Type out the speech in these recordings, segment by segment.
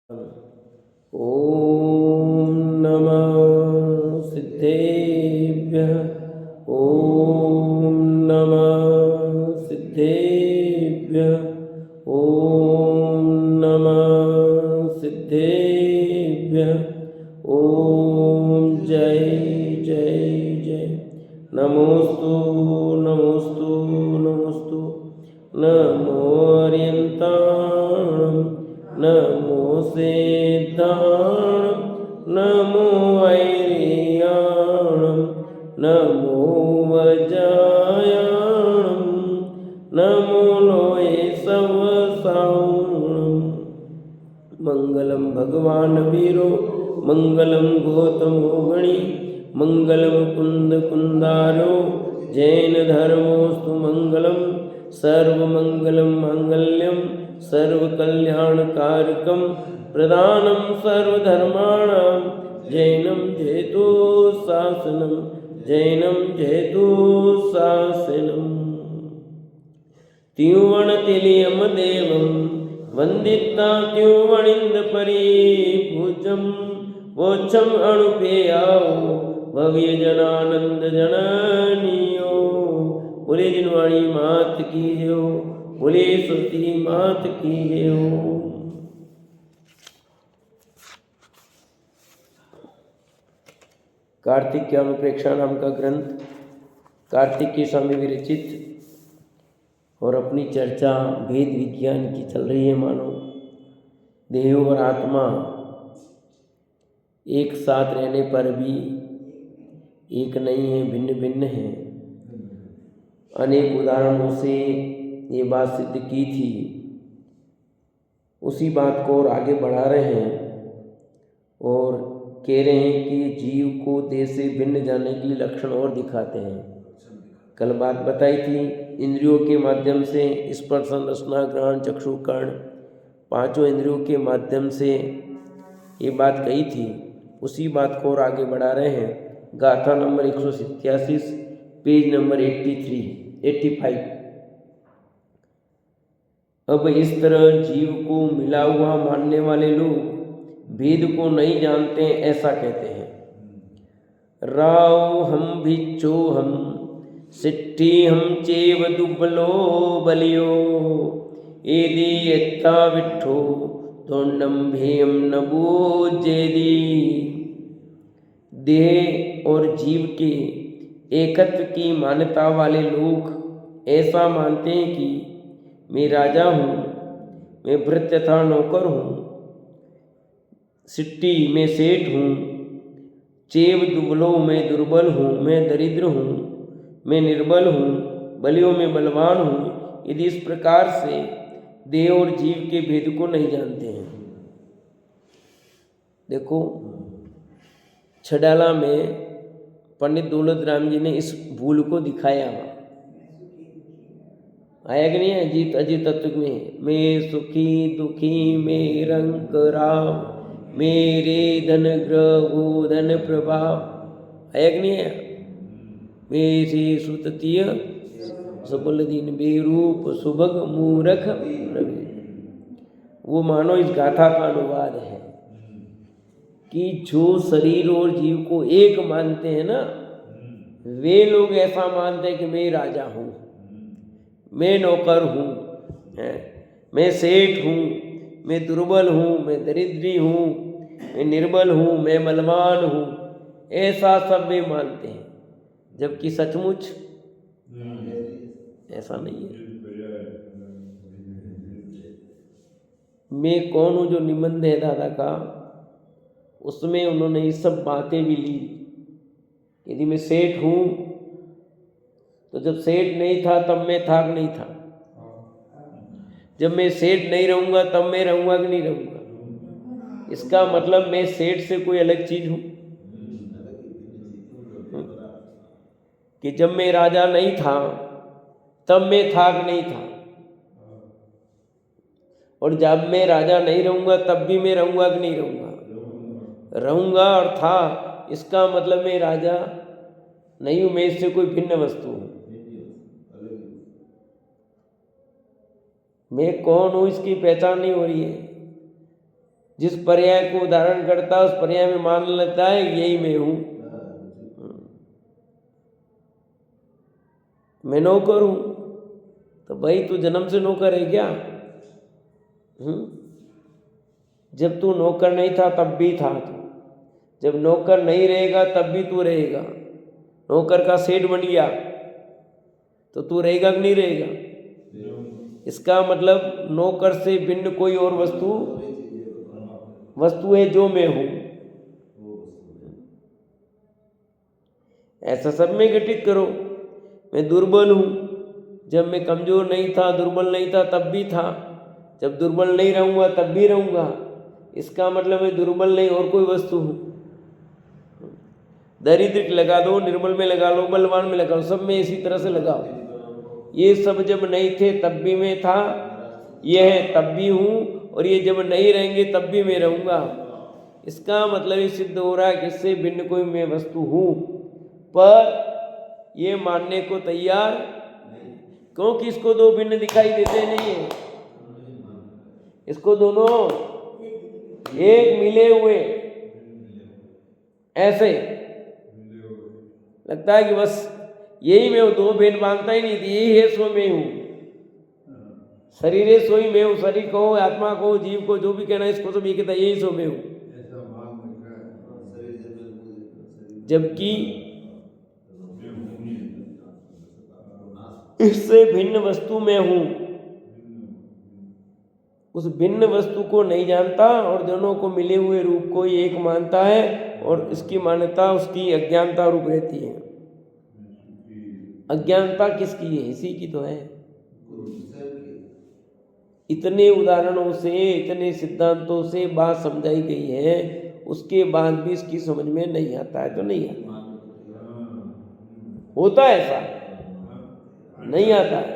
ॐ नमः सिद्धेभ्यः। ॐ नमः सिद्धेभ्यः। ॐ नमः सिद्धेभ्यः। ॐ जय जय जय। नमोस्तु नमोस्तु नमोस्तु। नमो अर्यन्ताणं नमो सिद्धाणं नमो ऐर्याणं नमो वज्रायाणं नमो लोये सवसाणं। मंगलम भगवान वीरो मंगलम गौतमो गणी मंगलम कुंद कुंदारो जैन धर्मोस्तु मंगलम सर्वमंगलम मांगल्यम सर्वकल्याणकारकम प्रदानं सर्वधर्माणां जैनं जयतु शासनं जैनं जयतु शासनम्। त्युवणतिलियम देवं वंदिता त्युवणिंद परिपूजं वोच्छम अणुपेयाओ भव्य जनानंद जननियो। बोले जिनवाणी मात की जय, बोले सरस्वती मात की जय। कार्तिक की अनुप्रेक्षा नाम का ग्रंथ कार्तिक के स्वामी विरचित और अपनी चर्चा वेद विज्ञान की चल रही है। मानो देह और आत्मा एक साथ रहने पर भी एक नहीं है, भिन्न भिन्न है। अनेक उदाहरणों से ये बात सिद्ध की थी। उसी बात को और आगे बढ़ा रहे हैं और कह रहे हैं कि जीव को देह से भिन्न जानने के लिए लक्षण और दिखाते हैं। कल बात बताई थी, इंद्रियों के माध्यम से स्पर्श रसना ग्रहण चक्षु कर्ण पांचों इंद्रियों के माध्यम से ये बात कही थी। उसी बात को और आगे बढ़ा रहे हैं। गाथा नंबर 187 पेज नंबर 85। अब इस तरह जीव को मिला हुआ मानने वाले लोग भेद को नहीं जानते, ऐसा कहते हैं। राव हम भिक्षो हम सिट्ठी हम चेव दुबलो बलियो एदी एत्ता विठो तोंडम भेम नबूजेदी। देह और जीव के एकत्व की मान्यता वाले लोग ऐसा मानते हैं कि मैं राजा हूँ, मैं भृत्य तथा नौकर हूँ, सिट्टी मैं सेठ हूँ, चेव दुबलो मैं दुर्बल हूँ, मैं दरिद्र हूँ, मैं निर्बल हूँ, बलियों में बलवान हूँ। यदि इस प्रकार से देह और जीव के भेद को नहीं जानते हैं। देखो, छडाला में पंडित दौलत राम जी ने इस भूल को दिखाया। आया कि नहीं है? अजीत अजीत तत्व में मैं सुखी दुखी मैं रंग राव मेरे धन ग्रह धन प्रभाव। आया कि नहीं है? मेरे सुततीय सबल दिन बेरूप सुभग मूरख प्रवीण। वो मानो इस गाथा का अनुवाद है कि जो शरीर और जीव को एक मानते हैं ना, वे लोग ऐसा मानते हैं कि मैं राजा हूँ, मैं नौकर हूँ, मैं सेठ हूँ, मैं दुर्बल हूँ, मैं दरिद्री हूँ, मैं निर्बल हूँ, मैं बलवान हूँ। ऐसा सब वे मानते हैं, जबकि सचमुच ऐसा नहीं है। मैं कौन हूँ जो निबंध है दादा का, उसमें उन्होंने ये सब बातें भी ली। यदि मैं सेठ हूँ तो जब सेठ नहीं था तब मैं था कि नहीं था। जब मैं सेठ नहीं रहूँगा तब मैं रहूँगा कि नहीं रहूँगा। इसका मतलब मैं सेठ से कोई अलग चीज़ हूँ कि जब मैं राजा नहीं था तब मैं था कि नहीं था, और जब मैं राजा नहीं रहूँगा तब भी मैं रहूँगा कि नहीं रहूँगा। रहूँगा और था, इसका मतलब मैं राजा नहीं हूँ, मैं इससे कोई भिन्न वस्तु हूँ। मैं कौन हूँ इसकी पहचान नहीं हो रही है। जिस पर्याय को धारण करता है उस पर्याय में मान लेता है यही मैं हूं, मैं नौकर हूं। तो भाई तू जन्म से नौकर है क्या? जब तू नौकर नहीं था तब भी था तू, जब नौकर नहीं रहेगा तब भी तू रहेगा। नौकर का सेठ बन गया तो तू रहेगा कि नहीं रहेगा? इसका मतलब नौकर से भिन्न कोई और वस्तु है जो मैं हूं। ऐसा सब में घटित करो। मैं दुर्बल हूं, जब मैं कमजोर नहीं था, दुर्बल नहीं था तब भी था, जब दुर्बल नहीं रहूंगा तब भी रहूंगा। इसका मतलब मैं दुर्बल नहीं और कोई वस्तु हूं। दरिद्र लगा दो, निर्बल में लगा लो, बलवान में लगा लो, सब में इसी तरह से लगाओ। ये सब जब नहीं थे तब भी मैं था, ये है तब भी हूं, और ये जब नहीं रहेंगे तब भी मैं रहूंगा। इसका मतलब ये सिद्ध हो रहा है कि इससे भिन्न कोई मैं वस्तु हूं, पर ये मानने को तैयार, क्योंकि इसको दो भिन्न दिखाई देते नहीं है। इसको दोनों एक मिले हुए ऐसे लगता है कि बस यही मैं हूं, दो भेद मानता ही नहीं, यही है सो मैं हूं। शरीर है सो ही मैं हूं, शरीर को, आत्मा को, जीव को, जो भी कहना है इसको सब ये कहता है यही सो मैं हूं। जबकि इससे भिन्न वस्तु में हूं, उस भिन्न वस्तु को नहीं जानता और दोनों को मिले हुए रूप को ही एक मानता है, और इसकी मान्यता उसकी अज्ञानता रूप रहती है। अज्ञानता किसकी है? इसी की तो है। इतने उदाहरणों से, इतने सिद्धांतों से बात समझाई गई है, उसके बाद भी इसकी समझ में नहीं आता है तो नहीं आता। होता है ऐसा, नहीं आता है।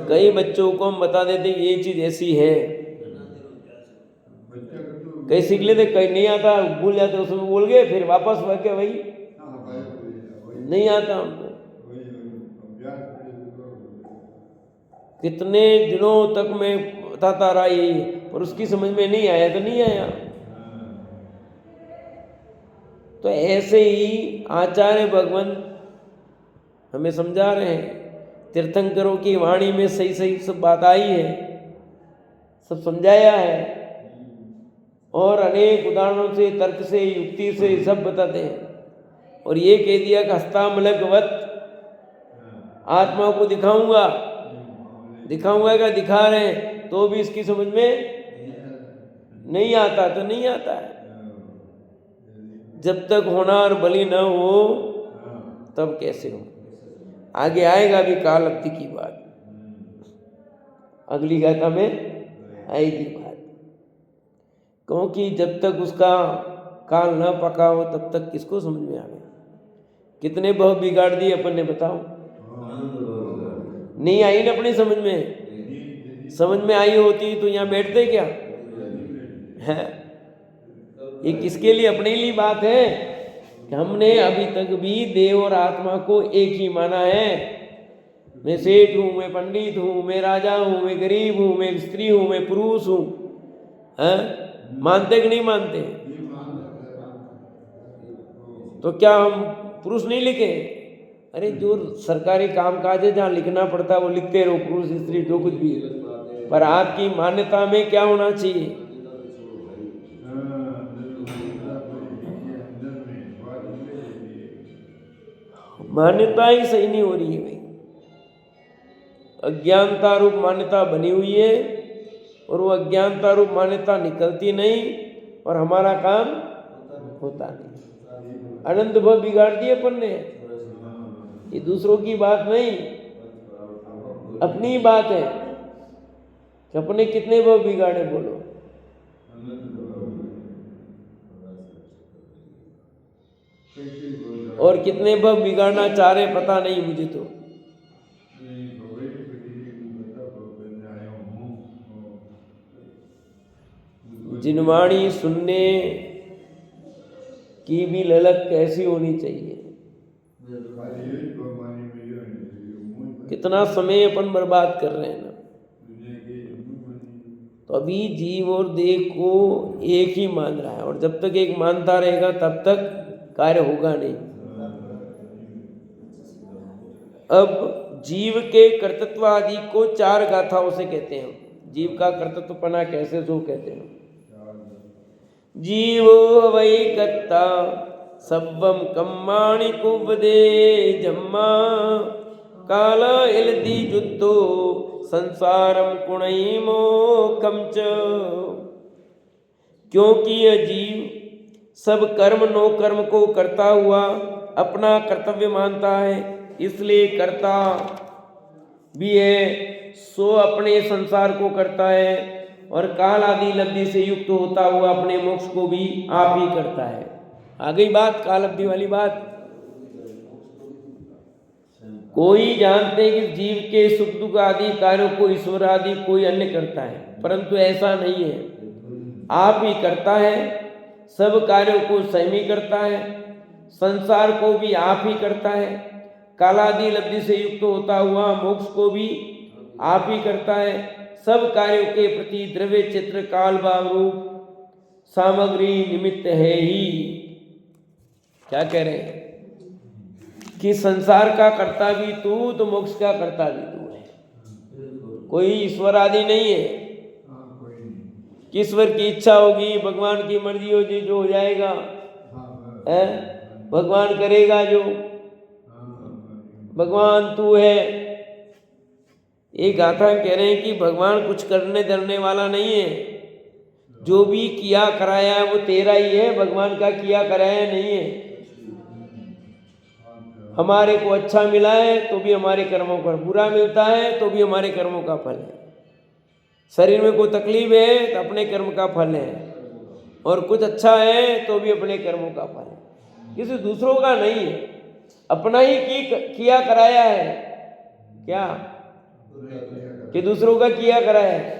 कई बच्चों को हम बता देते ये चीज ऐसी है, कई सीख लेते, कई नहीं आता, भूल जाते, उसमें बोल गए, फिर वापस के वही नहीं आता हमको। कितने दिनों तक मैं बताता रहा यही, पर उसकी समझ में नहीं आया तो नहीं आया। तो ऐसे ही आचार्य भगवान हमें समझा रहे हैं, तीर्थंकरों की वाणी में सही सही सब बात आई है, सब समझाया है, और अनेक उदाहरणों से, तर्क से, युक्ति से सब बताते हैं। और ये कह दिया कि हस्तामलकवत आत्मा को दिखाऊंगा, दिखाऊंगा क्या? दिखा रहे हैं तो भी इसकी समझ में नहीं आता तो नहीं आता है। जब तक होनार बलि न हो तब कैसे हो? आगे आएगा भी काल अवधि की बात, अगली गाथा में आएगी बात, क्योंकि जब तक उसका काल न पका हो तब तक किसको समझ में आवे। कितने भाव बिगाड़ दिए अपन ने, बताओ। नहीं आई ना अपनी समझ में, समझ में आई होती तो यहाँ बैठते क्या है? ये किसके लिए? अपने लिए बात है कि हमने अभी तक भी देव और आत्मा को एक ही माना है। मैं सेठ हूं, मैं पंडित हूं, मैं राजा हूं, मैं गरीब हूं, मैं स्त्री हूं, मैं पुरुष हूं। मानते कि नहीं मानते? तो क्या हम पुरुष नहीं लिखे? अरे जो सरकारी कामकाज है जहाँ लिखना पड़ता है वो लिखते रहो, पुरुष स्त्री जो कुछ भी, पर आपकी मान्यता में क्या होना चाहिए? मान्यता ही सही नहीं हो रही है भाई। अज्ञानता रूप मान्यता बनी हुई है, और वो अज्ञानता रूप मान्यता निकलती नहीं, और हमारा काम होता नहीं। अनंत भव बिगाड़ दिए अपन ने। ये दूसरों की बात नहीं, अपनी बात है कि अपने कितने भव बिगाड़े, बोलो। और कितने भव बिगाड़ना चाह रहे पता नहीं मुझे तो। जिनवाणी सुनने की भी ललक कैसी होनी चाहिए। कितना समय अपन बर्बाद कर रहे हैं ना। तो अभी जीव और देह को एक ही मान रहा है, और जब तक एक मानता रहेगा तब तक कार्य होगा नहीं। अब जीव के कर्तृत्व आदि को 4 गाथाओं से कहते हैं। जीव का कर्तृत्वपना कैसे सो कहते हैं। जीवो वै कर्ता सब्बम कम्माणि कुवदे जम्मा काल इलदि जुत्तो संसारम कुणई मोकम च। क्योंकि यह जीव सब कर्म नो कर्म को करता हुआ अपना कर्तव्य मानता है, इसलिए करता भी है, सो अपने संसार को करता है, और काल आदि लब्धि से युक्त होता हुआ अपने मोक्ष को भी आप ही करता है। आ गई बात काल लब्धि वाली बात। कोई जानते कि जीव के सुख दुख आदि कार्यों को ईश्वर आदि कोई अन्य करता है, परंतु ऐसा नहीं है। आप ही करता है, सब कार्यों को स्वयं ही करता है, संसार को भी आप ही करता है, कालादि लब्धि से युक्त होता हुआ मोक्ष को भी आप ही करता है। सब कार्यों के प्रति द्रव्य चित्र काल भाव रूप सामग्री निमित्त है ही। क्या कह रहे हैं कि संसार का कर्ता भी तू, तो मोक्ष का कर्ता भी तू है। कोई ईश्वर आदि नहीं है कि ईश्वर की इच्छा होगी, भगवान की मर्जी होगी, जो हो जाएगा है, भगवान करेगा जो, भगवान तू है। ये गाथा कह रहे हैं कि भगवान कुछ करने डरने वाला नहीं है। जो भी किया कराया है वो तेरा ही है, भगवान का किया कराया नहीं है। हमारे को अच्छा मिला है तो भी हमारे कर्मों का, बुरा मिलता है तो भी हमारे कर्मों का फल है। शरीर में कोई तकलीफ है तो अपने कर्म का फल है, और कुछ अच्छा है तो भी अपने कर्मों का फल है, किसी दूसरों का नहीं है। अपना ही किया कराया है। क्या कि दूसरों का किया कराया है,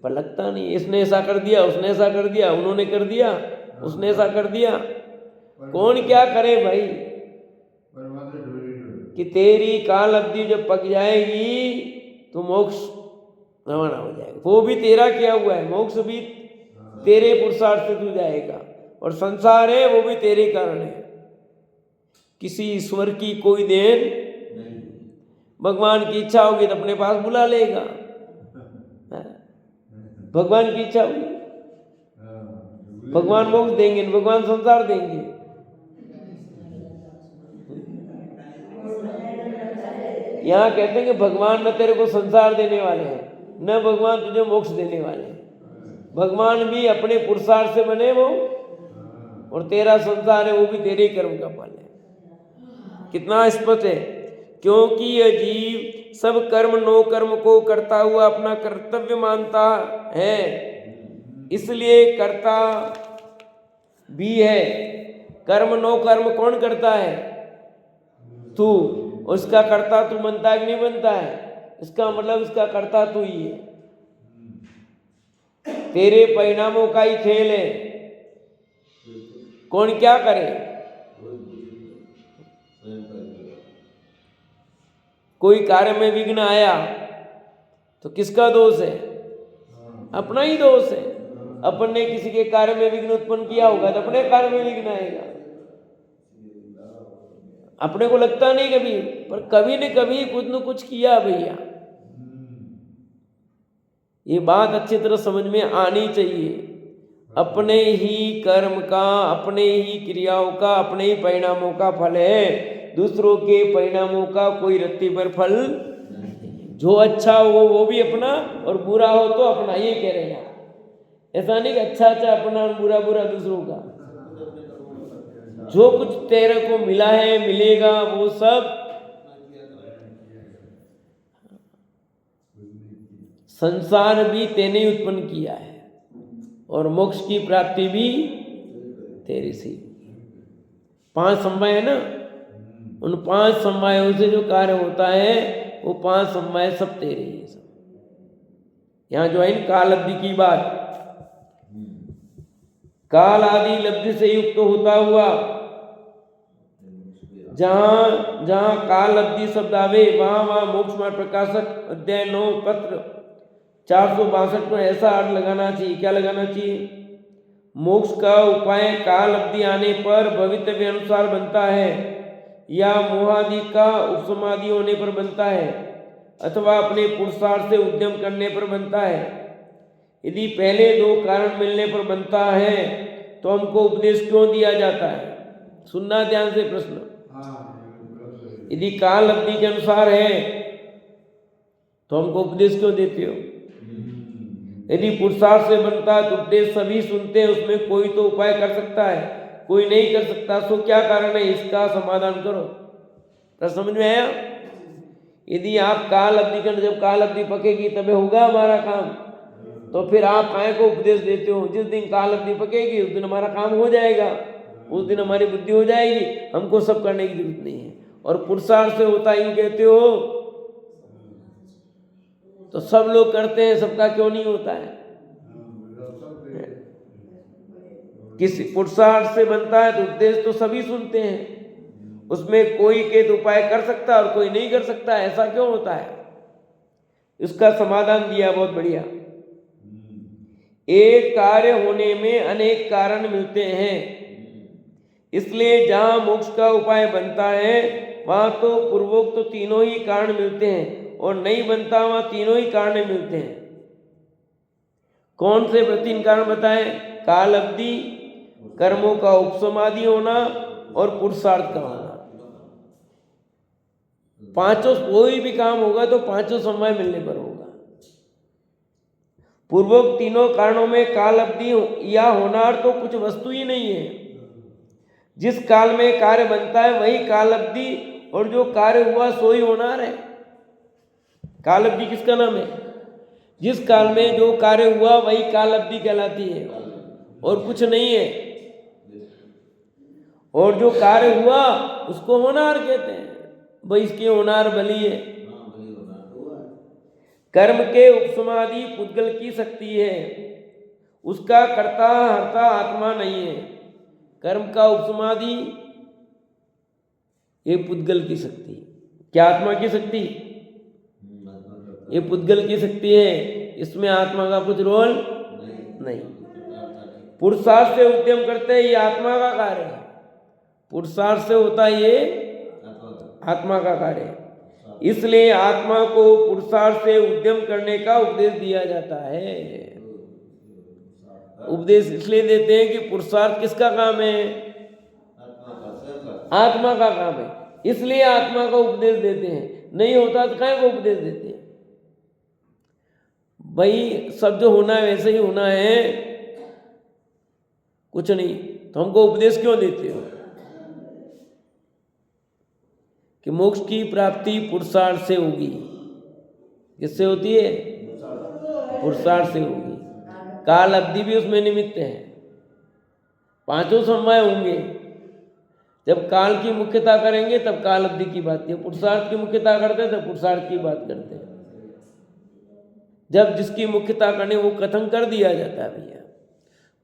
पर लगता नहीं। इसने ऐसा कर दिया, उसने ऐसा कर दिया, उन्होंने कर दिया, उसने ऐसा कर दिया। कौन क्या करे भाई, कि तेरी काल अवधि जब पक जाएगी तो मोक्ष रवाना हो जाएगा। वो भी तेरा किया हुआ है, मोक्ष भी तेरे पुरुषार्थ से तू जाएगा, और संसार है वो भी तेरे कारण है। किसी ईश्वर की कोई देन नहीं। भगवान की इच्छा होगी तो अपने पास बुला लेगा। भगवान की इच्छा होगी, भगवान मोक्ष देंगे, भगवान संसार देंगे। यहाँ कहते हैं कि भगवान न तेरे को संसार देने वाले हैं, न भगवान तुझे मोक्ष देने वाले हैं। भगवान भी अपने पुरुषार्थ से बने वो, और तेरा संसार है वो भी तेरे कर्म का फल है। कितना स्पष्ट है। क्योंकि यह जीव सब कर्म नो कर्म को करता हुआ अपना कर्तव्य मानता है, इसलिए करता भी है। कर्म नो कर्म कौन करता है? तू। उसका कर्ता तू बनता है कि नहीं बनता है? इसका मतलब इसका कर्ता तू ही है। तेरे परिणामों का ही खेल है। कौन क्या करे? कोई कार्य में विघ्न आया तो किसका दोष है? अपना ही दोष है। अपन ने किसी के कार्य में विघ्न उत्पन्न किया होगा तो अपने कार्य में विघ्न आएगा। अपने को लगता नहीं कभी, पर कभी न कभी कुछ न कुछ किया भैया। ये बात अच्छी तरह समझ में आनी चाहिए। अपने ही कर्म का, अपने ही क्रियाओं का, अपने ही परिणामों का फल है। दूसरों के परिणामों का कोई रत्ती पर फल। जो अच्छा हो वो भी अपना, और बुरा हो तो अपना। ये कह रहे हैं। ऐसा नहीं कि अच्छा अच्छा अपना, बुरा बुरा दूसरों का। जो कुछ तेरे को मिला है, मिलेगा, वो सब संसार भी तेने ही उत्पन्न किया है, और मोक्ष की प्राप्ति भी तेरे से। 5 समय है ना, उन 5 समयों से जो कार्य होता है वो 5 समय सब तेरे ही है। सब यहाँ जो है काल अवधि की बात, काल आदि लब्धि से युक्त होता हुआ, जहां जहां काल लब्धि शब्द आवे वहां वहां मोक्ष मार्ग प्रकाशक अध्याय 9 पत्र 462 में ऐसा अर्थ लगाना चाहिए, क्या लगाना चाहिए? मोक्ष का उपाय काल अवधि आने पर भवितव्य अनुसार बनता है या मोहादि का उपसमादि होने पर बनता है अथवा अपने पुरुषार्थ से उद्यम करने पर बनता है। यदि पहले दो कारण मिलने पर बनता है तो हमको उपदेश क्यों दिया जाता है? सुनना ध्यान से प्रश्न। यदि काल अवधि के अनुसार है तो हमको उपदेश क्यों देते हो? यदि पुरुषार्थ से बनता है तो उपदेश सभी सुनते हैं, उसमें कोई तो उपाय कर सकता है, कोई नहीं कर सकता, तो क्या कारण है? इसका समाधान करो। तो समझ में आया? यदि आप काल अवधि के, जब काल अवधि पकेगी तभी होगा हमारा काम, तो फिर आप काय को उपदेश देते हो? जिस दिन काल अवधि पकेगी उस दिन हमारा काम हो जाएगा, उस दिन हमारी बुद्धि हो जाएगी, हमको सब करने की जरूरत नहीं है। और पुरुषार्थ से होता ही कहते हो तो सब लोग करते हैं, सबका क्यों नहीं होता है? किसी पुरुषार्थ से बनता है तो उपदेश तो सभी सुनते हैं, उसमें कोई के तो उपाय कर सकता है और कोई नहीं कर सकता, ऐसा क्यों होता है? इसका समाधान दिया बहुत बढ़िया। एक कार्य होने में अनेक कारण मिलते हैं, इसलिए जहां मोक्ष का उपाय बनता है वहां तो पूर्वोक्त तो तीनों ही कारण मिलते हैं, और नहीं बनता वहां तीनों ही कारण मिलते हैं। कौन से 3 कारण बताएं? काल अवधि, कर्मों का उपसमाधि होना और पुरुषार्थ का होना। पांचों, कोई भी काम होगा तो पांचों समय मिलने पर होगा। पूर्वोक्त तीनों कारणों में काल अवधि या होनार तो कुछ वस्तु ही नहीं है। जिस काल में कार्य बनता है वही काल अवधि, और जो कार्य हुआ सो ही होनार है। काल अवधि किसका नाम है? जिस काल में जो कार्य हुआ वही काल अवधि कहलाती है, और कुछ नहीं है। और जो कार्य हुआ उसको होनार कहते हैं। भाई इसकी होनार बली है। कर्म के उपसमादि पुद्गल की शक्ति है, उसका कर्ता हर्ता आत्मा नहीं है। कर्म का उपसमादि ये पुद्गल की शक्ति। क्या आत्मा की शक्ति? ये पुद्गल की शक्ति है, इसमें आत्मा का कुछ रोल नहीं। पुरुषार्थ से उद्यम करते हैं, ये आत्मा का कार्य है। पुरुषार्थ से होता है ये आत्मा का कार्य है, इसलिए आत्मा को पुरुषार्थ से उद्यम करने का उपदेश दिया जाता है। उपदेश इसलिए देते हैं कि पुरुषार्थ किसका काम है? आत्मा का काम है, इसलिए आत्मा का उपदेश देते हैं। नहीं होता तो क्या को उपदेश देते हैं? भाई सब जो होना है वैसे ही होना है, कुछ नहीं, तो हमको उपदेश क्यों देते हो? कि मोक्ष की प्राप्ति पुरुषार्थ से होगी। किससे होती है? पुरुषार्थ से होगी। काल अवधि भी उसमें निमित्त है, पांचों समय होंगे। जब काल की मुख्यता करेंगे तब काल अवधि की बात है, पुरुषार्थ की मुख्यता करते हैं तब पुरुषार्थ की बात करते हैं। जब जिसकी मुख्यता करने वो कथन कर दिया जाता है भैया।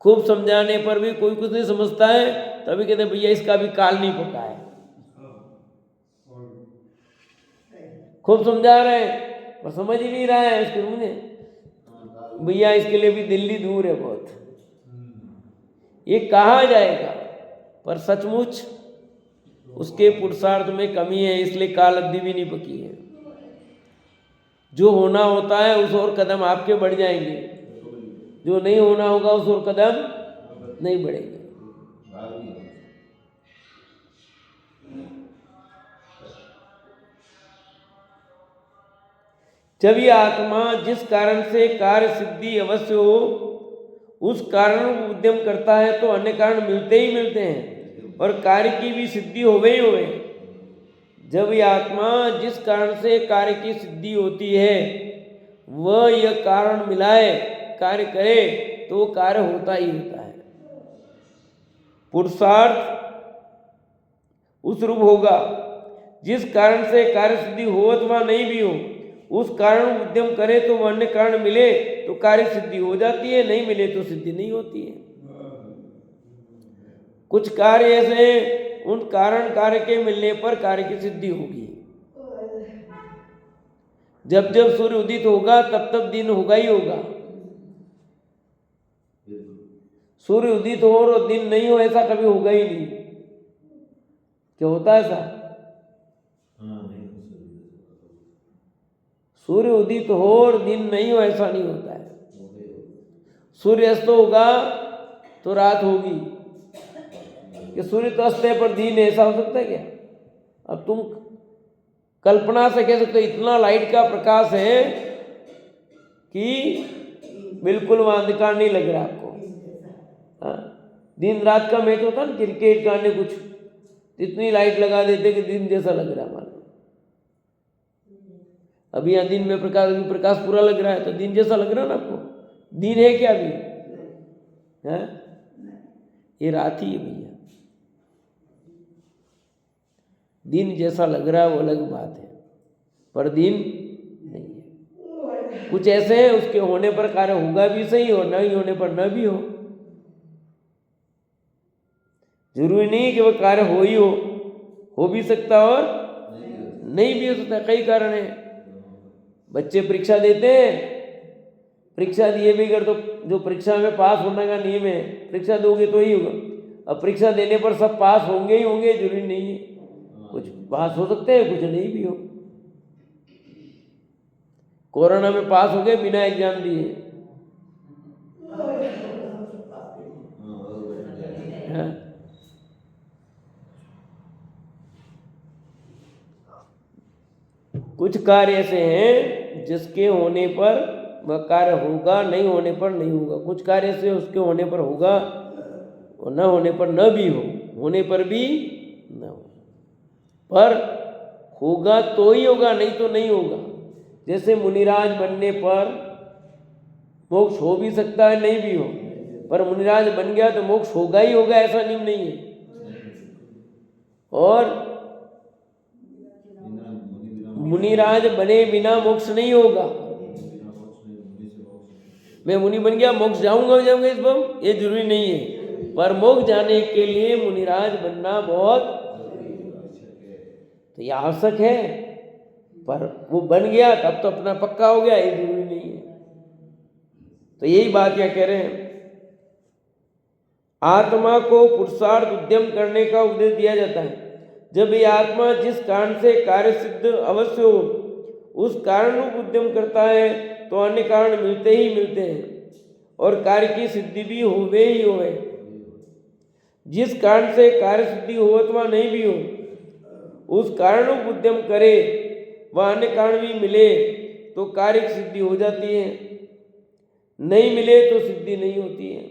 खूब समझाने पर भी कोई कुछ नहीं समझता है, तभी कहते हैं भैया इसका भी काल नहीं पका है। खूब समझा रहे हैं पर समझ ही नहीं रहा है इसको। मुझे भैया इसके लिए भी दिल्ली दूर है बहुत, ये कहाँ जाएगा? पर सचमुच उसके पुरुषार्थ में कमी है, इसलिए काल अवधि भी नहीं पकी है। जो होना होता है उस और कदम आपके बढ़ जाएंगे, जो नहीं होना होगा उस और कदम नहीं बढ़ेंगे। जब ये आत्मा जिस कारण से कार्य सिद्धि अवश्य हो उस कारण उद्यम करता है तो अन्य कारण मिलते ही मिलते हैं, और कार्य की भी सिद्धि होवे ही होवे। जब ये आत्मा जिस कारण से कार्य की सिद्धि होती है वह यह कारण मिलाए कार्य करे तो कार्य होता ही होता है। पुरुषार्थ उस रूप होगा जिस कारण से कार्य सिद्धि हो अथवा नहीं भी हो, उस कारण उद्यम करे तो वह अन्य कारण मिले तो कार्य सिद्धि हो जाती है, नहीं मिले तो सिद्धि नहीं होती है। कुछ कार्य ऐसे हैं उन कारण कार्य के मिलने पर कार्य की सिद्धि होगी। जब जब सूर्य उदित होगा तब तब दिन होगा ही होगा। सूर्य उदित हो और दिन नहीं हो ऐसा कभी होगा ही नहीं। क्या होता है ऐसा? सूर्य उदित हो और दिन नहीं हो ऐसा नहीं होता है। सूर्य अस्त होगा तो रात होगी, कि सूर्य तो अस्त है पर दिन ऐसा हो सकता है क्या? अब तुम कल्पना से कह सकते हो इतना लाइट का प्रकाश है कि बिल्कुल वहां अंधकार नहीं लग रहा आपको। हाँ, दिन रात का मैच होता ना क्रिकेट का अन्य कुछ, इतनी लाइट लगा देते कि दिन जैसा लग रहा है मान लो। अभी यहाँ दिन में प्रकाश, अभी प्रकाश पूरा लग रहा है तो दिन जैसा लग रहा है ना आपको? दिन है क्या अभी? है ये रात ही है भैया। दिन जैसा लग रहा है वो अलग बात है, पर दिन नहीं है। कुछ ऐसे हैं उसके होने पर कार्य होगा भी सही और नहीं होने पर न भी हो। जरूरी नहीं कि वह कार्य हो ही हो भी सकता और नहीं भी हो सकता। कई कारण है। बच्चे परीक्षा देते हैं, परीक्षा दिए भी कर तो जो परीक्षा में पास होने का नियम है, परीक्षा दोगे तो ही होगा। अब परीक्षा देने पर सब पास होंगे ही होंगे जरूरी नहीं है। कुछ पास हो सकते हैं, कुछ नहीं भी हो। कोरोना में पास हो गए बिना एग्जाम दिए। हाँ? कुछ कार्य ऐसे हैं जिसके होने पर वह कार्य होगा, नहीं होने पर नहीं होगा। कुछ कार्य ऐसे उसके होने पर होगा और न होने पर न भी हो, होने पर भी न हो। पर होगा तो ही होगा, नहीं तो नहीं होगा। जैसे मुनिराज बनने पर मोक्ष हो भी सकता है, नहीं भी हो, पर मुनिराज बन गया तो मोक्ष होगा ही होगा ऐसा नियम नहीं है। और मुनिराज बने बिना मोक्ष नहीं होगा। मैं मुनि बन गया मोक्ष जाऊंगा इस बम, ये जरूरी नहीं है। पर मोक्ष जाने के लिए मुनिराज बनना बहुत तो ये आवश्यक है। पर वो बन गया तब तो अपना पक्का हो गया, ये जरूरी नहीं है। तो यही बात क्या कह रहे हैं, आत्मा को पुरुषार्थ उद्यम करने का उपदेश दिया जाता है। जब ये आत्मा जिस कारण से कार्य सिद्ध अवश्य हो उस कारण रूप उद्यम करता है तो अन्य कारण मिलते ही मिलते हैं और कार्य की सिद्धि भी होवे ही होवे। जिस कारण से कार्य सिद्धि हो अथवा नहीं भी हो उस कारण रूप उद्यम करे वह अन्य कारण भी मिले तो कार्य की सिद्धि हो जाती है, नहीं मिले तो सिद्धि नहीं होती है।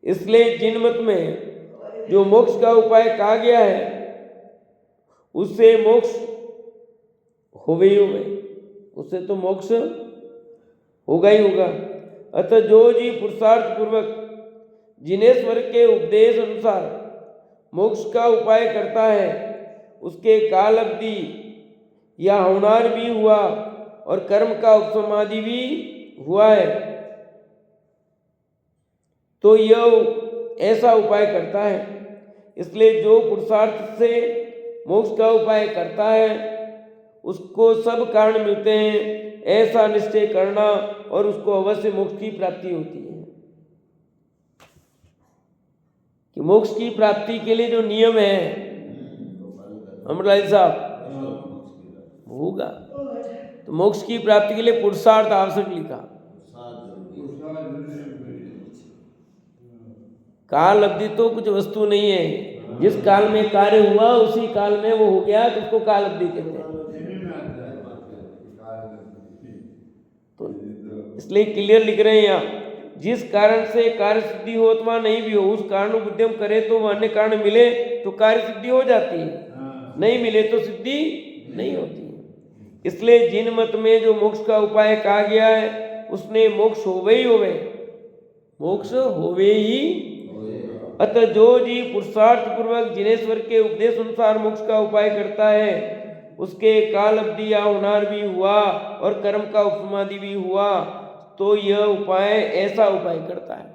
इसलिए जिन मत में जो मोक्ष का उपाय कहा गया है उससे मोक्ष होवे ही होवे, उससे तो मोक्ष होगा ही होगा। अतः जो जी पुरुषार्थ पूर्वक जिनेश्वर के उपदेश अनुसार मोक्ष का उपाय करता है उसके काल अवधि या होनार भी हुआ और कर्म का उपसमाधि भी हुआ है तो यह ऐसा उपाय करता है। इसलिए जो पुरुषार्थ से मोक्ष का उपाय करता है उसको सब कारण मिलते हैं ऐसा निश्चय करना और उसको अवश्य मोक्ष की प्राप्ति होती है। कि मोक्ष की प्राप्ति के लिए जो नियम है अमरलाल साहब होगा, तो मोक्ष की प्राप्ति के लिए पुरुषार्थ आवश्यक लिखा। काल अवधि तो कुछ वस्तु नहीं है, जिस काल में कार्य हुआ उसी काल में वो हो गया तो उसको काल अवधि कहते हैं। तो इसलिए क्लियर लिख रहे हैं यहाँ, जिस कारण से कार्य सिद्धि हो अथवा नहीं भी हो उस कारण उद्यम करे तो वह अन्य कारण मिले तो कार्य सिद्धि हो जाती है, नहीं मिले तो सिद्धि नहीं होती है। इसलिए जिन मत में जो मोक्ष का उपाय कहा गया है उसने मोक्ष होवे ही होवे, मोक्ष होवे ही। अतः जो जी पुरुषार्थ पूर्वक जिनेश्वर के उपदेश अनुसार मोक्ष का उपाय करता है उसके काल अवधि या होनार भी हुआ और कर्म का उपसमाधि भी हुआ तो यह उपाय ऐसा उपाय करता है।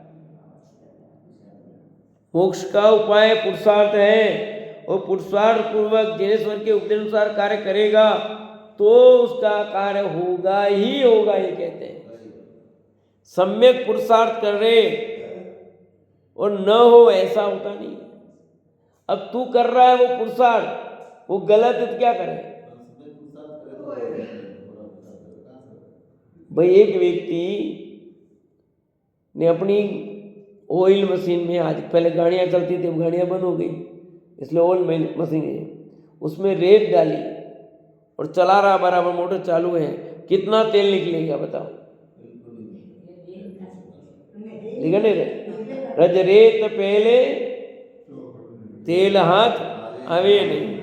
मोक्ष का उपाय पुरुषार्थ है और पुरुषार्थ पूर्वक जिनेश्वर के उपदेश अनुसार कार्य करेगा तो उसका कार्य होगा ही होगा, ये कहते हैं। सम्यक पुरुषार्थ कर रहे और न हो ऐसा होता नहीं। अब तू कर रहा है वो पुरुषार्थ, वो गलत है तो क्या करे भाई। एक व्यक्ति ने अपनी ऑयल मशीन में, आज पहले गाड़ियां चलती थी, अब गाड़ियां बंद हो गई इसलिए ऑयल मशीन है, उसमें रेत डाली और चला रहा, बराबर मोटर चालू है, कितना तेल निकलेगा बताओ? निकल नहीं रहे। रज रेत पहले तेल हाथ आवे नहीं।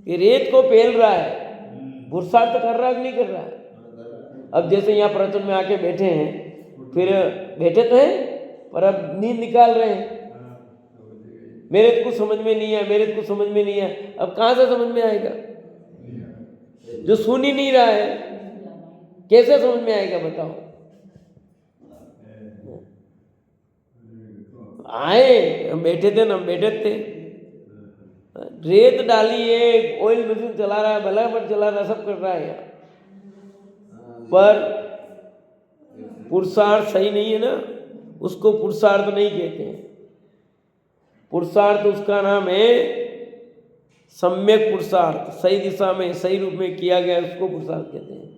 कि रेत को पेल रहा है, पुरुषार्थ कर रहा है कि नहीं कर रहा है? अब जैसे यहाँ प्रवचन में आके बैठे हैं, फिर बैठे तो हैं पर अब नींद निकाल रहे हैं, मेरे को समझ में नहीं है, मेरे को समझ में नहीं है। अब कहाँ से समझ में आएगा? जो सुन ही नहीं रहा है कैसे समझ में आएगा बताओ? आए हम बैठे थे ना, हम बैठे थे, रेत डाली है, ऑयल मशीन चला रहा है, भला पर चला रहा है, सब कर रहा है यहाँ, पर पुरुषार्थ सही नहीं है ना, उसको पुरुषार्थ नहीं कहते हैं। पुरुषार्थ उसका नाम है सम्यक पुरुषार्थ, सही दिशा में सही रूप में किया गया, उसको पुरुषार्थ कहते हैं।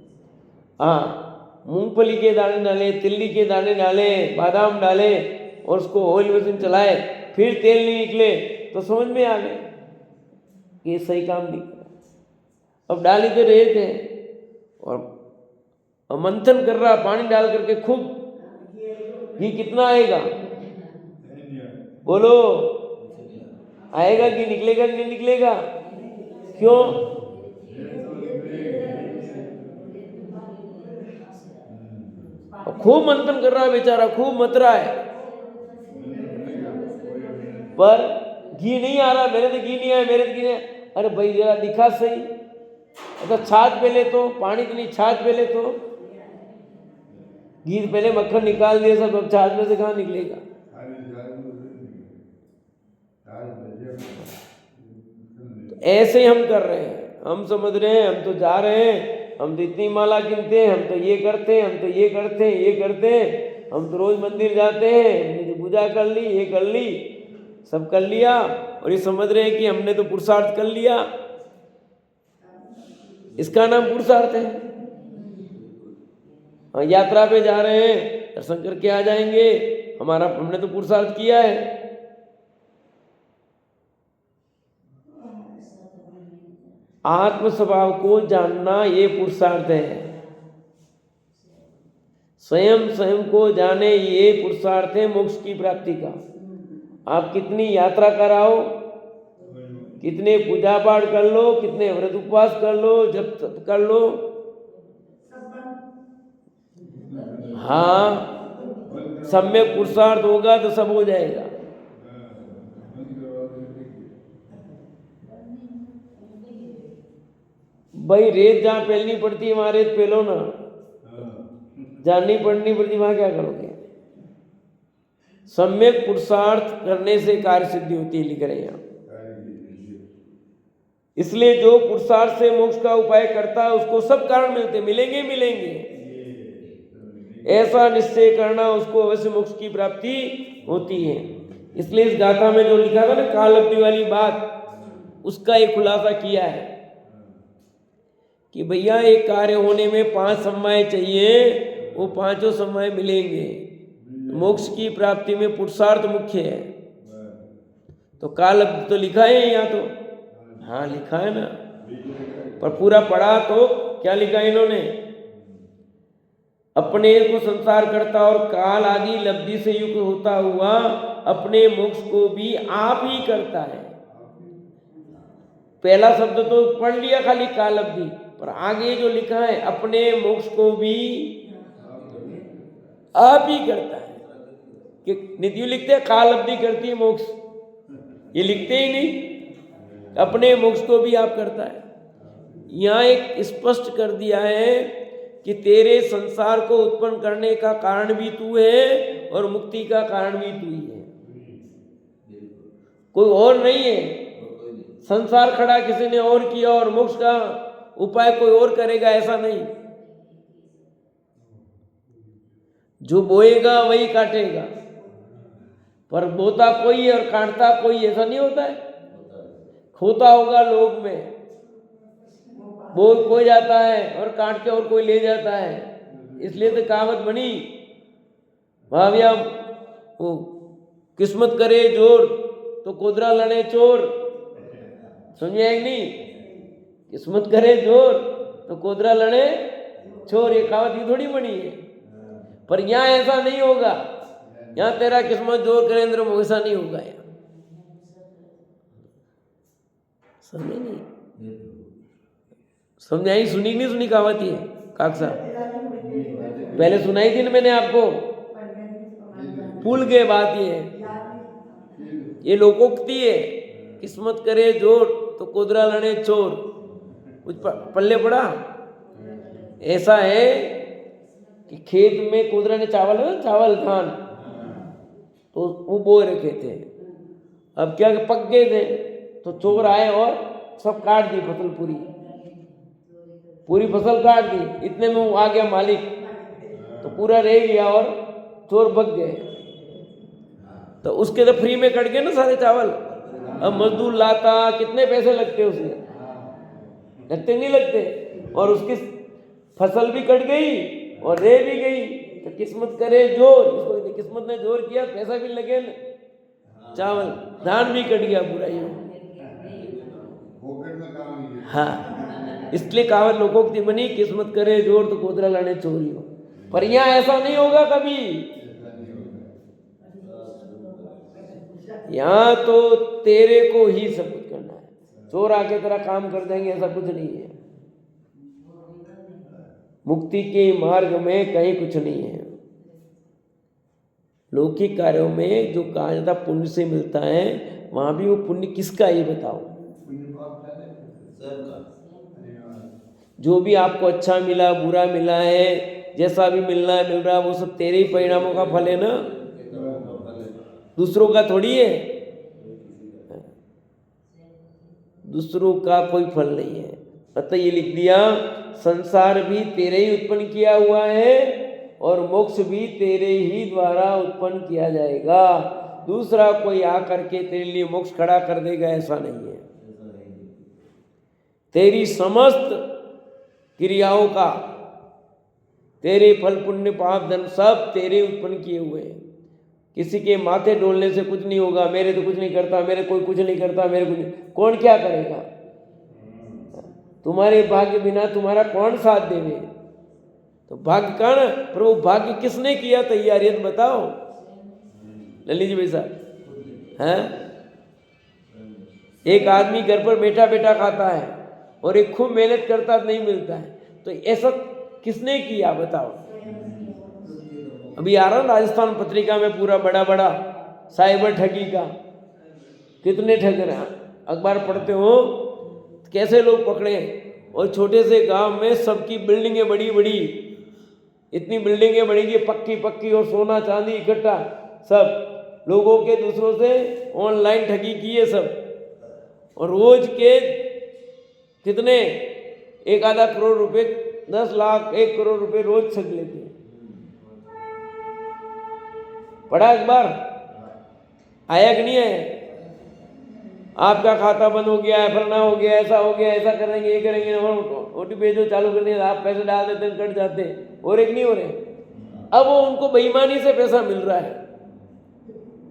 हाँ, मूंगफली के दाने डाले, तिल्ली के दाने डाले, बादाम डाले और उसको ऑयल मशीन चलाए, फिर तेल नहीं निकले तो समझ में आ गए कि ये सही काम नहीं करा। अब डाली तो रेत है और मंथन कर रहा, पानी डाल करके खूब, घी कितना आएगा बोलो? आएगा कि निकलेगा कि नहीं निकलेगा? क्यों? खूब मंथन कर रहा है बेचारा, खूब मत रहा है, पर घी नहीं आ रहा। मेरे तो घी नहीं आया, मेरे तो घी नहीं आया। अरे भाई जरा दिखा सही, अच्छा छाछ पहले तो, पानी तो नहीं, छाछ पहले तो, घी पहले मक्खन निकाल दिया सब, अब छाछ में से कहाँ निकलेगा? तो ऐसे हम कर रहे हैं, हम समझ रहे हैं हम तो जा रहे हैं, हम तो इतनी माला गिनते हैं, हम तो ये करते हैं, हम तो ये करते हैं, ये करते हैं, हम तो रोज मंदिर जाते हैं, हमने तो पूजा कर ली, ये कर ली, सब कर लिया, और ये समझ रहे हैं कि हमने तो पुरुषार्थ कर लिया। इसका नाम पुरुषार्थ है। हाँ, यात्रा पे जा रहे हैं, दर्शन करके आ जाएंगे, हमने तो पुरुषार्थ किया है। आत्म स्वभाव को जानना ये पुरुषार्थ है। स्वयं को जाने ये पुरुषार्थ है मोक्ष की प्राप्ति का। आप कितनी यात्रा कराओ, कितने पूजा पाठ कर लो, कितने व्रत उपवास कर लो, जप तप कर लो, हाँ सम्यक पुरुषार्थ होगा तो सब हो जाएगा। भाई रेत जहाँ पेलनी पड़ती है वहां रेत पेलो ना, जहाँ नहीं पड़नी पड़ती वहां क्या करोगे? सम्यक पुरुषार्थ करने से कार्य सिद्धि होती है, लिख रहे हैं। इसलिए जो पुरुषार्थ से मोक्ष का उपाय करता है उसको सब कारण मिलेंगे। ऐसा निश्चय करना, उसको अवश्य मोक्ष की प्राप्ति होती है। इसलिए इस गाथा में जो लिखा था ना काल अवधि वाली बात, उसका एक खुलासा किया है कि भैया एक कार्य होने में 5 समय चाहिए, वो 5 समय मिलेंगे। मोक्ष की प्राप्ति में पुरुषार्थ मुख्य है। तो काल अवधि तो लिखा है यहाँ, तो हाँ लिखा है ना, पर पूरा पढ़ा तो क्या लिखा इन्होंने? अपने को संसार करता और काल आदि लब्धि से युक्त होता हुआ अपने मोक्ष को भी आप ही करता है। पहला शब्द तो पढ़ लिया खाली काल अवधि, पर आगे जो लिखा है अपने मोक्ष को भी आप ही करता है। कि नित्य लिखते हैं काल अवधि करती है मोक्ष, ये लिखते ही नहीं, अपने मोक्ष को भी आप करता है। यहाँ एक स्पष्ट कर दिया है कि तेरे संसार को उत्पन्न करने का कारण भी तू है और मुक्ति का कारण भी तू ही है, कोई और नहीं है। संसार खड़ा किसी ने और किया और मोक्ष का उपाय कोई और करेगा ऐसा नहीं। जो बोएगा वही काटेगा, पर बोता कोई है और काटता कोई, ऐसा नहीं होता है। खोता होगा लोग में, बो कोई जाता है और काट के और कोई ले जाता है। इसलिए तो कहावत बनी, भाविया वो किस्मत करे जोर तो कोदरा लड़े चोर। समझे कि नहीं? किस्मत करे जोर तो कोदरा लड़े चोर, ये कहावत ही थोड़ी बनी है। पर यहाँ ऐसा नहीं होगा, यहाँ तेरा किस्मत जोर करेंद्र ऐसा नहीं होगा यहाँ। समझे नहीं? समझाई? सुनी नहीं सुनी कहावत ही है काक साहब? पहले सुनाई थी ना मैंने आपको, भूल गए बात ये लोकोक्ति है। किस्मत करे जोर तो कोदरा लड़े चोर, कुछ पल्ले पड़ा। ऐसा है कि खेत में कोदरा ने चावल धान तो वो बोए रखे थे। अब क्या पक गए थे तो चोर आए और सब काट दी फसल, पूरी फसल काट दी। इतने में वो आ गया मालिक, तो पूरा रह गया और चोर भग गए। तो उसके तो फ्री में कट गए ना सारे चावल। अब मजदूर लाता, कितने पैसे लगते उसमें? लगते नहीं लगते? और उसकी फसल भी कट गई और रह भी गई। तो किस्मत करे जोर, इसको किस्मत ने जोर किया, पैसा भी लगे न, चावल धान भी कट गया पूरा। ये हाँ, इसलिए कहावत लोकोक्ति बनी, किस्मत करे जोर तो कोदरा लाने चोरी हो। पर यहाँ ऐसा नहीं होगा कभी। यहाँ तो तेरे को ही सब कुछ करना है। चोर आके तेरा काम कर देंगे ऐसा कुछ नहीं है। मुक्ति के मार्ग में कहीं कुछ नहीं है। लौकिक कार्यों में जो कहा जाता पुण्य से मिलता है, वहां भी वो पुण्य किसका ये बताओ। जो भी आपको अच्छा मिला बुरा मिला है, जैसा भी मिलना है मिल रहा है, वो सब तेरे ही परिणामों का फल है ना, दूसरों का थोड़ी है। दूसरों का कोई फल नहीं है। अतः ये लिख दिया, संसार भी तेरे ही उत्पन्न किया हुआ है और मोक्ष भी तेरे ही द्वारा उत्पन्न किया जाएगा। दूसरा कोई आकर के तेरे लिए मोक्ष खड़ा कर देगा ऐसा नहीं है। तेरी समस्त क्रियाओं का, तेरे फल पुण्य पाप धन सब तेरे उत्पन्न किए हुए हैं। किसी के माथे डोलने से कुछ नहीं होगा। मेरे तो कुछ नहीं करता, मेरे कोई कुछ नहीं करता, मेरे कुछ, कौन क्या करेगा? तुम्हारे भाग्य बिना तुम्हारा कौन साथ देवे? तो भाग्य का ना, पर वो भाग्य किसने किया तैयार, ये तो बताओ ललित जी भाई साहब। हैं, एक आदमी घर पर बैठा बैठा खाता है और एक खूब मेहनत करता नहीं मिलता है, तो ऐसा किसने किया बताओ? अभी आ रहा राजस्थान पत्रिका में पूरा बड़ा बड़ा साइबर ठगी का, कितने ठग रहे हैं। अखबार पढ़ते हो कैसे लोग पकड़े, और छोटे से गांव में सबकी बिल्डिंगें बड़ी बड़ी, इतनी बिल्डिंगें बनेगी पक्की पक्की और सोना चांदी इकट्ठा, सब लोगों के दूसरों से ऑनलाइन ठगी की है सब। और रोज के कितने 1-आधा करोड़ रुपए, 10 लाख 1 करोड़ रुपए रोज ठग लेते हैं। पढ़ा अखबार? आया कि नहीं आया? आपका खाता बंद हो गया है, फलना हो गया, ऐसा हो गया, ऐसा करेंगे, ये करेंगे, OTP जो चालू करने आप पैसे डाल देते हैं, कट जाते हैं, और एक नहीं हो रहे। अब वो उनको बेईमानी से पैसा मिल रहा है।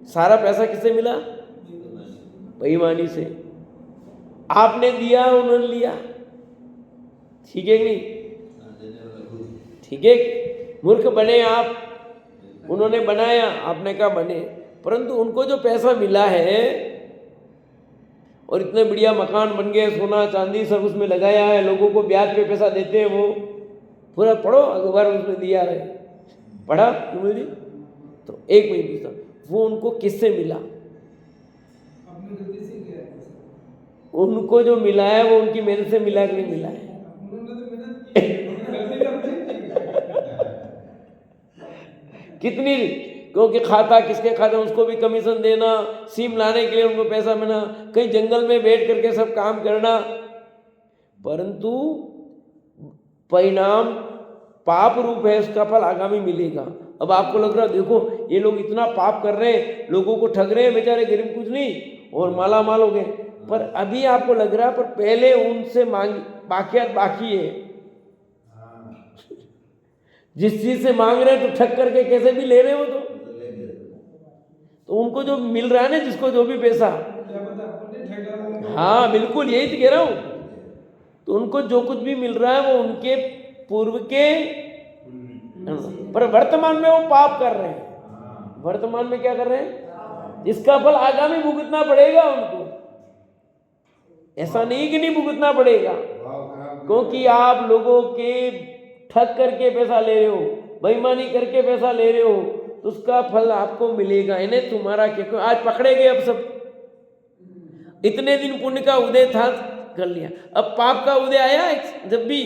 सारा पैसा किससे मिला? बेईमानी से। आपने दिया, उन्होंने लिया। ठीक है कि नहीं? ठीक है, मूर्ख बने आप, उन्होंने बनाया, आपने कहा बने। परंतु उनको जो पैसा मिला है और इतने बढ़िया मकान बन गए, सोना चांदी सब उसमें लगाया है, लोगों को ब्याज पे पैसा देते हैं, वो पूरा पढ़ो अखबार उसमें दिया है। पढ़ा विमल जी? तो एक मिनट पूछता, वो उनको किससे मिला? उनको जो मिला है वो उनकी मेहनत से मिला कि नहीं मिला है? कितनी, क्योंकि खाता किसके खाते उसको भी कमीशन देना, सिम लाने के लिए उनको पैसा मिलना, कहीं जंगल में बैठ करके सब काम करना। परंतु परिणाम पाप रूप है, उसका फल आगामी मिलेगा। अब आपको लग रहा है देखो ये लोग इतना पाप कर रहे हैं, लोगों को ठग रहे हैं, बेचारे गरीब कुछ नहीं और माला माल हो गए, पर अभी आपको लग रहा है पर पहले उनसे मांग बाकियात बाकी है। जिस चीज से मांग रहे हैं तो ठग करके कैसे भी ले रहे हो तो उनको जो मिल रहा है ना, जिसको जो भी पैसा, हाँ बिल्कुल यही तो कह रहा हूं, तो उनको जो कुछ भी मिल रहा है वो उनके पूर्व के, पर वर्तमान में वो पाप कर रहे हैं। वर्तमान में क्या कर रहे हैं, जिसका फल आगामी भुगतना पड़ेगा उनको। ऐसा नहीं कि नहीं भुगतना पड़ेगा, क्योंकि आप लोगों के ठग करके पैसा ले रहे हो, बेईमानी करके पैसा ले रहे हो, तो उसका फल आपको मिलेगा। इन्हें तुम्हारा क्या, आज पकड़े गए, अब सब इतने दिन पुण्य का उदय था कर लिया, अब पाप का उदय आया जब भी,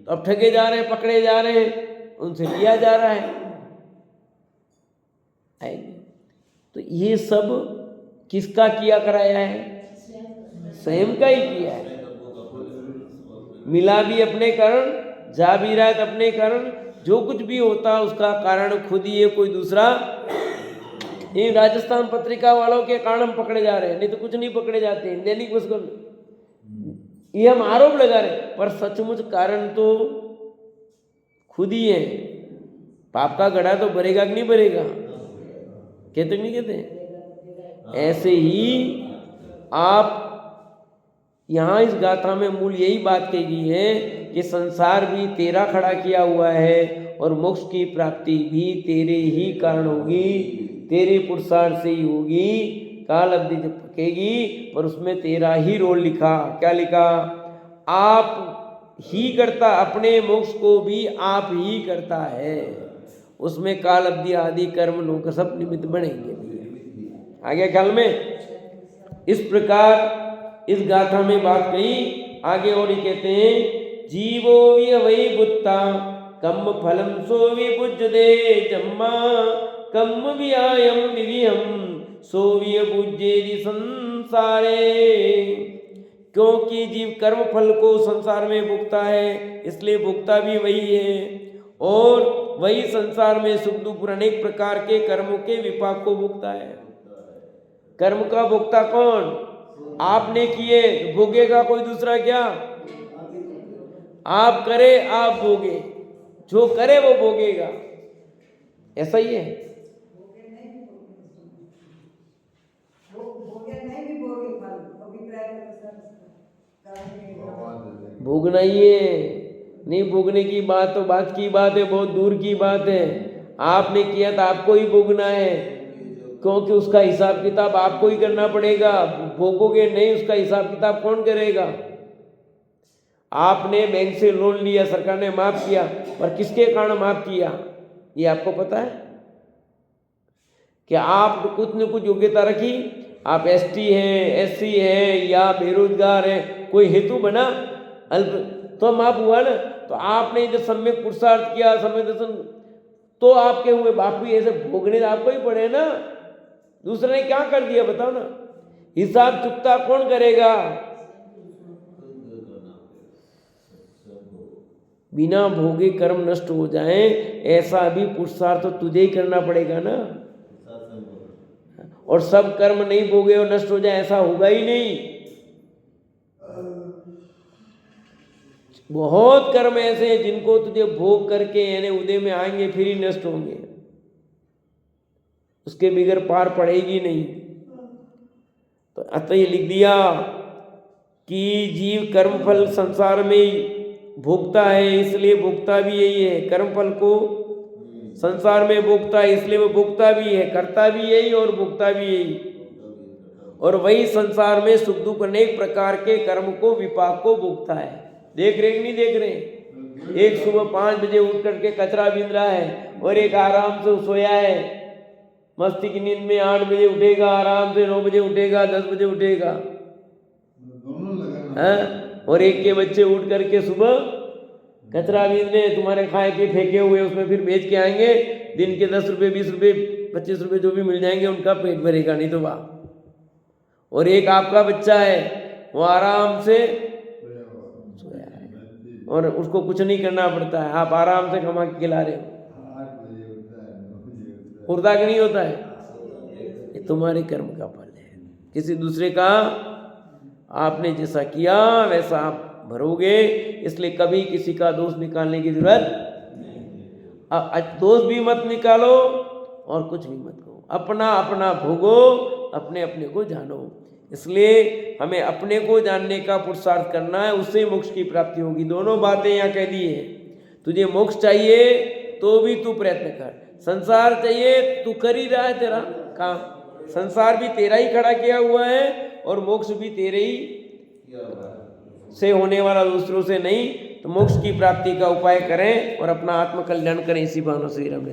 तो अब ठगे जा रहे हैं, पकड़े जा रहे हैं, उनसे लिया जा रहा है। तो ये सब किसका किया कराया है, स्वयं का ही किया है। मिला भी अपने कारण, जा भी रहा है तो अपने कारण, जो कुछ भी होता है उसका कारण खुद ही है, कोई दूसरा। इन राजस्थान पत्रिका वालों के कारण हम पकड़े जा रहे हैं, नहीं तो कुछ नहीं पकड़े जाते हैं। दैनिक उसको ये हम आरोप लगा रहे हैं, पर सचमुच कारण तो खुद ही है। पाप का गड़ा तो भरेगा कि नहीं भरेगा, कहते नहीं कहते। ऐसे ही आप यहाँ इस गाथा में मूल यही बात कही गई है कि संसार भी तेरा खड़ा किया हुआ है और मोक्ष की प्राप्ति भी तेरे ही कारण होगी, तेरे पुरुषार्थ से ही होगी। काल अवधि जब पकेगी पर उसमें तेरा ही रोल लिखा। क्या लिखा, आप ही करता, अपने मोक्ष को भी आप ही करता है। उसमें काल अवधि आदि कर्म लोग सब निमित्त बनेंगे। भैया आ गया ख्याल में। इस प्रकार इस गाथा में बात कही। आगे और ही कहते हैं, जीवो वही बुत्ता कम फलम सो विभुज्यते जम्मा कम व्यायम विवियम सो विभुज्येति संसारे। क्योंकि जीव कर्म फल को संसार में भुगता है, इसलिए भुगता भी वही है, और वही संसार में सुख दुख अनेक प्रकार के कर्मों के विपाक को भुगता है। कर्म का भुगता कौन, आपने किए भोगेगा कोई दूसरा क्या, आप करे आप भोगे, जो करे वो भोगेगा। ऐसा ही है। भोगना ही है, नहीं भोगने की बात तो बात की बात है, बहुत दूर की बात है। आपने किया तो आपको ही भोगना है, क्योंकि उसका हिसाब किताब आपको ही करना पड़ेगा। भोगोगे नहीं, उसका हिसाब किताब कौन करेगा। आपने बैंक से लोन लिया, सरकार ने माफ किया, पर किसके कारण माफ किया ये आपको पता है कि आप कुछ न कुछ योग्यता रखी, आप एसटी हैं, एससी हैं या बेरोजगार हैं, कोई हेतु बना अल्प तो माफ हुआ ना। तो आपने जब सम्यक पुरुषार्थ किया, सम्यक दर्शन, तो आपके हुए, बाकी ऐसे भोगने आपको ही पड़े ना। दूसरे ने क्या कर दिया बताओ ना, हिसाब चुकता कौन करेगा। बिना भोगे कर्म नष्ट हो जाए, ऐसा भी पुरुषार्थ तो तुझे ही करना पड़ेगा ना। और सब कर्म नहीं भोगे और नष्ट हो जाए, ऐसा होगा ही नहीं। बहुत कर्म ऐसे हैं जिनको तुझे भोग करके यानी उदय में आएंगे, फिर ही नष्ट होंगे, उसके बिगर पार पड़ेगी नहीं। तो अतः ये लिख दिया कि जीव कर्मफल संसार में भोगता है, इसलिए भोगता भी यही है। कर्मफल को संसार में भोगता है, इसलिए वो भोगता भी है, करता भी यही और भोगता भी यही। और वही संसार में सुख दुख अनेक प्रकार के कर्म को, विपाक को भोगता है। देख रहे नहीं देख रहे, एक सुबह 5 बजे उठ करके कचरा बीन रहा है, और एक आराम से सोया है मस्ती की नींद में, 8 बजे उठेगा आराम से, 9 बजे उठेगा, 10 बजे उठेगा, और एक के बच्चे उठ करके सुबह कचरा बीनने, तुम्हारे खाए के फेंके हुए उसमें फिर बेच के आएंगे, दिन के 10 रुपये 20 रुपये 25 रुपये जो भी मिल जाएंगे उनका पेट भरेगा, नहीं तो वाह। और एक आपका बच्चा है वो आराम से सोया है, और उसको कुछ नहीं करना पड़ता है, आप आराम से कमा के खिला रहे हो। होता कि नहीं होता है? ये तुम्हारे कर्म का फल है। किसी दूसरे का आपने जैसा किया वैसा आप भरोगे, इसलिए कभी किसी का दोष निकालने की जरूरत दोष भी मत निकालो और कुछ भी मत कहो, अपना अपना भोगो, अपने अपने को जानो। इसलिए हमें अपने को जानने का पुरुषार्थ करना है, उससे मोक्ष की प्राप्ति होगी। दोनों बातें यहाँ कह दी है। तुझे मोक्ष चाहिए तो भी तू प्रयत्न कर, संसार चाहिए तू कर ही रहा है तेरा काम, संसार भी तेरा ही खड़ा किया हुआ है और मोक्ष भी तेरे ही से होने वाला, दूसरों से नहीं। तो मोक्ष की प्राप्ति का उपाय करें और अपना आत्म कल्याण करें। इसी भावना से